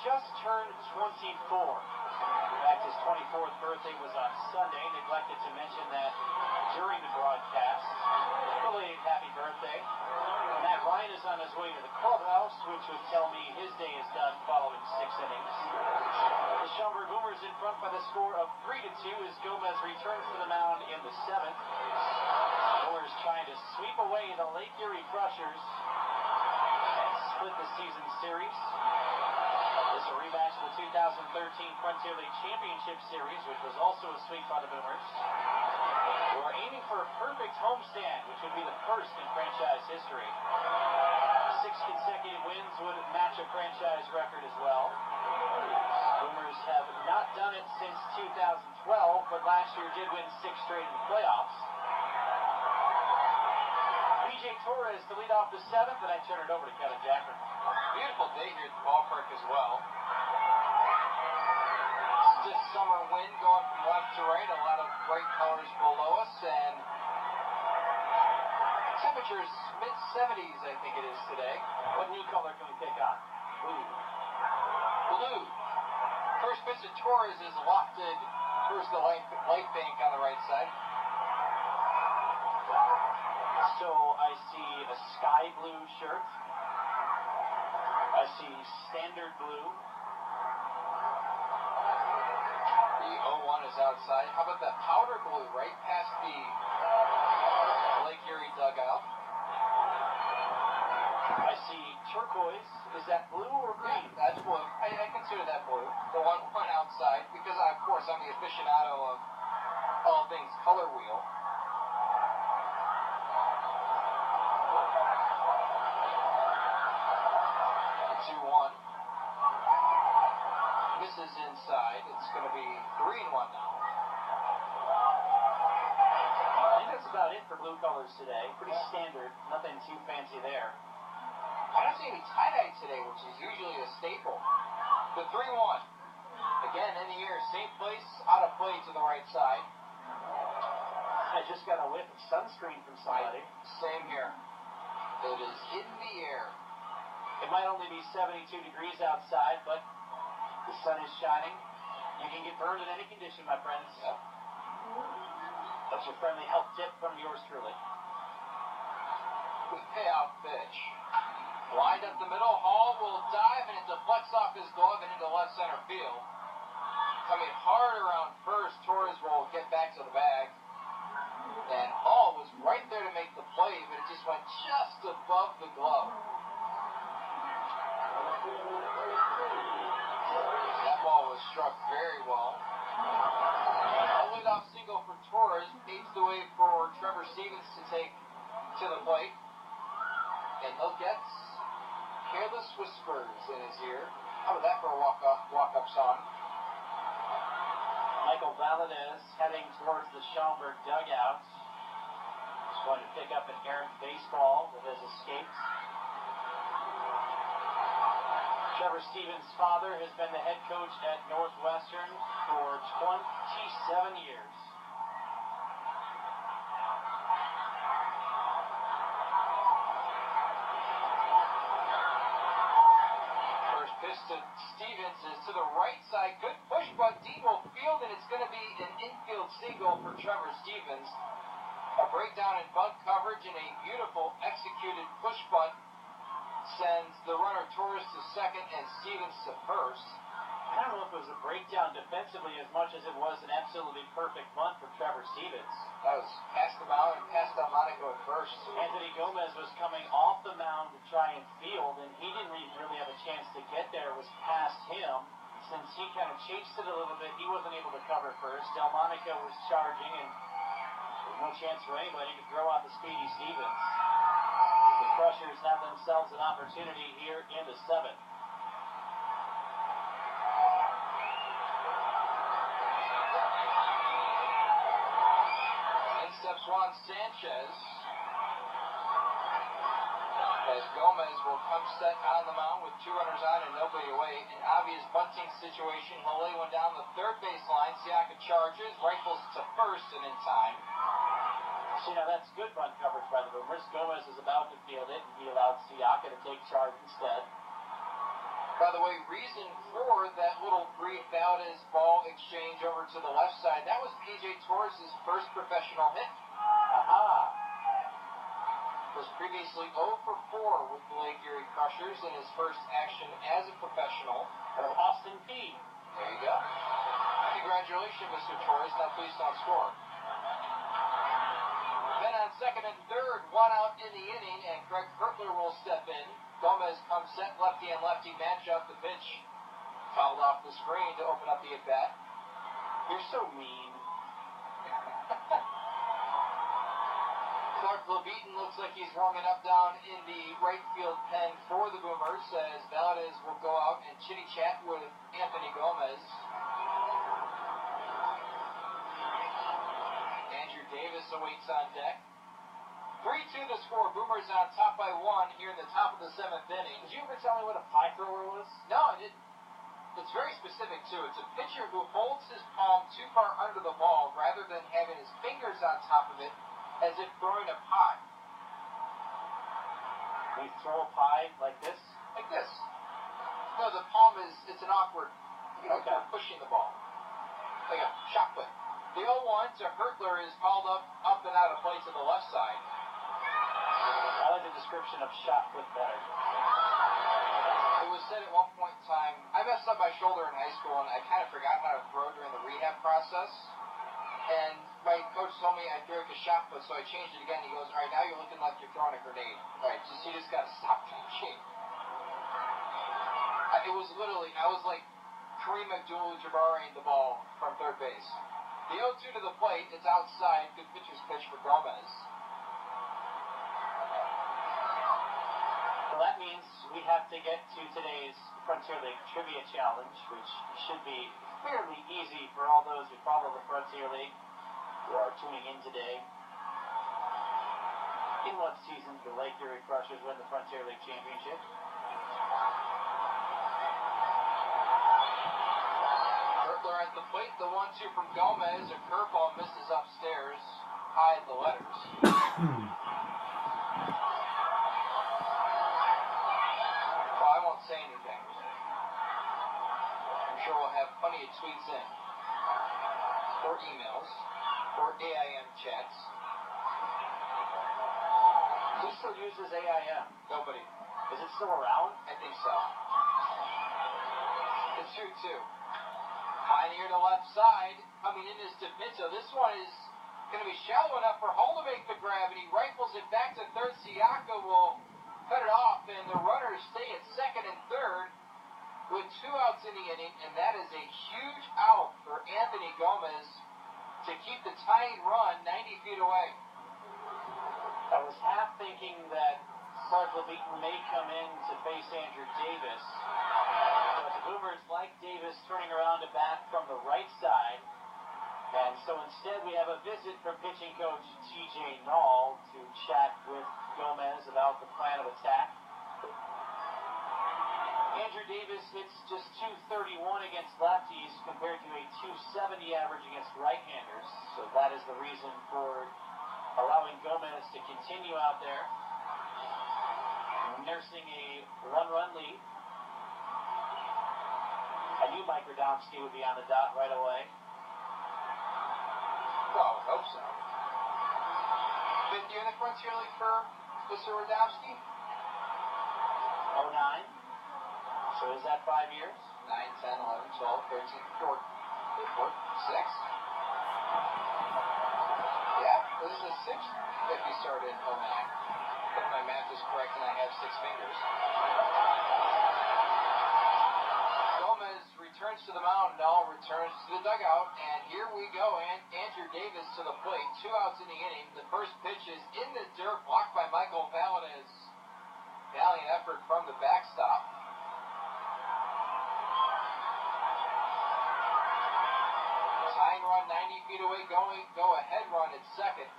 just turned 24. In fact, his 24th birthday was on Sunday. Neglected to mention that during the broadcast. Belated happy birthday. Matt Ryan is on his way to the clubhouse, which would tell me his day is done following 6 innings. The Schaumburg Boomers in front by the score of 3-2 as Gomez returns to the mound in the 7th. Boomers trying to sweep away the Lake Erie Crushers and split the season series. This is a rematch of the 2013 Frontier League Championship Series, which was also a sweep by the Boomers. We're aiming for a perfect homestand, which would be the first in franchise history. 6 consecutive wins would match a franchise record as well. Boomers have not done it since 2012, but last year did win 6 straight in the playoffs. B.J. Torres to lead off the 7th, and I turn it over to Kevin Jackman. Beautiful day here at the ballpark as well. Just summer wind going from left to right, a lot of bright colors below us, and temperatures mid-70s, I think it is today. What new color can we pick on? Blue. First pitch to Torres is lofted towards the light bank on the right side. So I see a sky blue shirt. I see standard blue. The 0-1 is outside. How about that powder blue right past the Lake Erie dugout? I see turquoise. Is that blue or green? Yeah, that's blue. I consider that blue. The one outside, because of course I'm the aficionado of all things color wheel. Misses inside. It's going to be 3-1 now. I think that's about it for blue colors today. Pretty standard. Nothing too fancy there. I don't see any tie-dye today, which is usually a staple. The 3-1. Again, in the air, same place, out of play to the right side. I just got a whiff of sunscreen from somebody. Same here. It is in the air. It might only be 72 degrees outside, but the sun is shining. You can get burned in any condition, my friends. Yep. That's your friendly health tip from yours truly. With payout pitch. Lined up the middle, Hall will dive, and it deflects off his glove and into left center field. Coming hard around first, Torres will get back to the bag. And Hall was right there to make the play, but it just went just above the glove. That ball was struck very well. A leadoff single for Torres paves the way for Trevor Stevens to take to the plate. And he'll get Careless Whispers in his ear. How about that for a walk-up song? Michael Valadez heading towards the Schaumburg dugout. He's going to pick up an errant baseball that has escaped. Trevor Stevens' father has been the head coach at Northwestern for 27 years. First pitch to Stevens is to the right side. Good push, but deep will field, and it's going to be an infield single for Trevor Stevens. A breakdown in bunt coverage and a beautiful executed push bunt sends the runner Torres to second and Stevens to first. I don't know if it was a breakdown defensively as much as it was an absolutely perfect bunt for Trevor Stevens. That was past the mound and past Delmonico at first. Athoney Gomez was coming off the mound to try and field, and he didn't even really have a chance to get there. It was past him. Since he kind of chased it a little bit, he wasn't able to cover first. Delmonico was charging, and there was no chance for anybody to throw out the speedy Stevens. The Crushers have themselves an opportunity here in the 7th. In steps Juan Sanchez. As Gomez will come set on the mound with 2 runners on and nobody away. An obvious bunting situation. He'll lay one down the third baseline. Siaka charges, rifles to first, and in time. See, now that's good bunt coverage by the Boomers. Gomez is about to field it, and he allowed Siaka to take charge instead. By the way, reason for that little brief Valdez ball exchange over to the left side, that was P.J. Torres' first professional hit. Aha! Was previously 0 for 4 with the Lake Erie Crushers in his first action as a professional. Of Austin P. There you go. Congratulations, Mr. Torres. Now please don't score. Then on second and third, one out in the inning, and Greg Hertler will step in. Gomez comes set, lefty and lefty matchup. The pitch fouled off the screen to open up the at-bat. You're so mean. Clark LeBeaton looks like he's warming up down in the right field pen for the Boomers as Valdez will go out and chitty-chat with Athoney Gomez. Andrew Davis awaits on deck. 3-2 the score. Boomers on top by 1 here in the top of the 7th inning. Did you ever tell me what a pie thrower was? No, I didn't. It's very specific, too. It's a pitcher who holds his palm too far under the ball rather than having his fingers on top of it as if throwing a pie. We throw a pie like this? Like this. No, the palm it's an awkward, Okay. Pushing the ball. Like a shot put. The 0-1 to Hertler is called up and out of play to the left side. I like the description of shot put better. It was said at one point in time, I messed up my shoulder in high school and I kind of forgot how to throw during the rehab process. And my coach told me I threw like a shot put, so I changed it again. He goes, all right, now you're looking like you're throwing a grenade. All right, you just got to stop pitching. It was literally, I was like Kareem Abdul-Jabbaring the ball from third base. The 0-2 to the plate, it's outside. Good pitcher's pitch for Gomez. Well, that means we have to get to today's Frontier League Trivia Challenge, which should be fairly easy for all those who follow the Frontier League who are tuning in today. In what season did the Lake Erie Crushers win the Frontier League Championship? Hertler at the plate, the 1-2 from Gomez. A curveball misses upstairs. Hide the letters. Well, I won't say anything. I'm sure we'll have plenty of tweets in, or emails, or AIM chats. Who still uses AIM? Nobody. Is it still around? I think so. The 2-2. High near the left side. Coming in is DePinto. This one is going to be shallow enough for Hull to make the grab, and he rifles it back to third. Siaka will cut it off, and the runners stay at second and third with 2 outs in the inning, and that is a huge out for Athoney Gomez to keep the tying run 90 feet away. I was half thinking that Clark LeBeaton may come in to face Andrew Davis, but the Boomers like Davis turning around to bat from the right side, and so instead we have a visit from pitching coach T.J. Nall to chat with Gomez about the plan of attack. Andrew Davis hits just .231 against lefties compared to a .270 average against right-handers, so that is the reason for allowing Gomez to continue out there, nursing a 1-run lead. I knew Mike Radomski would be on the dot right away. Well, I hope so. 5th year in the Frontier League for Mr. Radomski? 09. So is that 5 years? 9, 10, 11, 12, 13, 14, 6. Yeah, this is the 6th if you started in 09. If my math is correct and I have 6 fingers. Gomez returns to the mound, Nall returns to the dugout, and here we go. And Andrew Davis to the plate, 2 outs in the inning. The first pitch is in the dirt, blocked by Michael Valdez. Valiant effort from the backstop. Tying run 90 feet away, go ahead run at second.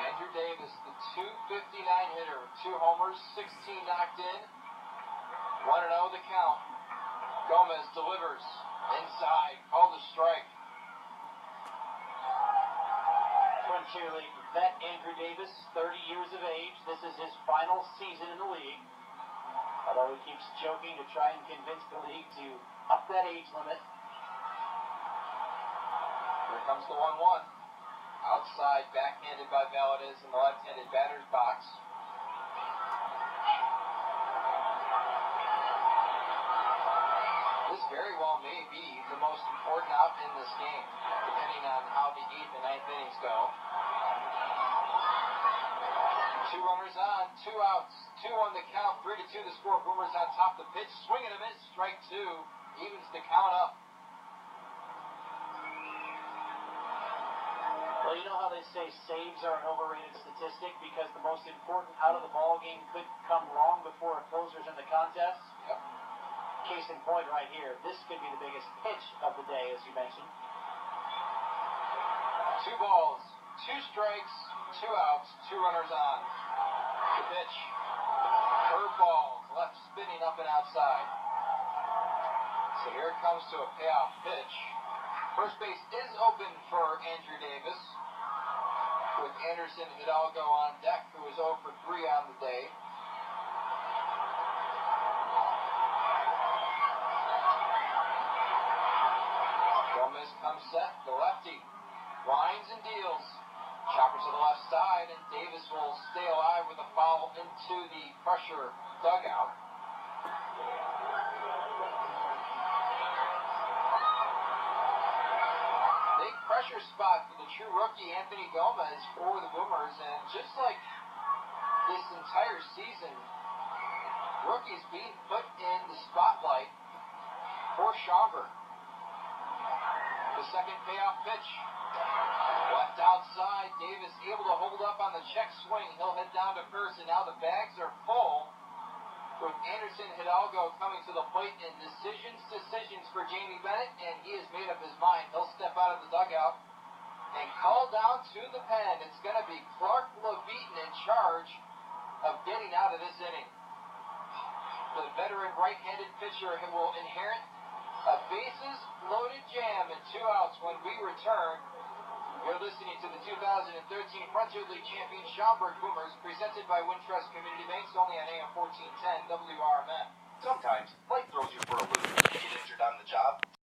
Andrew Davis, the .259 hitter, 2 homers, 16 knocked in, 1-0 the count. Gomez delivers inside, called a strike. Twin Frontier League vet Andrew Davis, 30 years of age. This is his final season in the league. Although he keeps joking to try and convince the league to up that age limit. Here comes the 1-1. Outside, backhanded by Valadez in the left-handed batter's box. This very well may be the most important out in this game, depending on how the 8th and 9th innings go. 2 runners on, 2 outs, 2 on the count, 3-2 the score. Boomer's on top of the pitch, swing and a miss, strike 2, evens the count up. Well, you know how they say saves are an overrated statistic because the most important out of the ball game could come long before a closer's in the contest? Yep. Case in point right here. This could be the biggest pitch of the day, as you mentioned. 2 balls, 2 strikes, 2 outs, 2 runners on. The pitch. Curveball, left spinning up and outside. So here it comes to a payoff pitch. First base is open for Andrew Davis, with Anderson Hidalgo on deck, who is 0 for 3 on the day. Gomez comes set, the lefty. Winds and deals. Chopper to the left side, and Davis will stay alive with a foul into the pressure dugout. Big pressure spot for the true rookie Athoney Gomez for the Boomers, and just like this entire season, rookies being put in the spotlight for Schaumburg. The second payoff pitch. Left outside, Davis able to hold up on the check swing. He'll head down to first, and now the bags are full with Anderson Hidalgo coming to the plate, and decisions for Jamie Bennett, and he has made up his mind. He'll step out of the dugout and call down to the pen. It's going to be Clark LeBeaton in charge of getting out of this inning. The veteran right-handed pitcher will inherit a bases-loaded jam and 2 outs when we return. You're listening to the 2013 Frontier League champion Schaumburg Boomers, presented by Wintrust Community Banks, only on AM 1410 WRMN. Sometimes life throws you for a loop. You get injured on the job.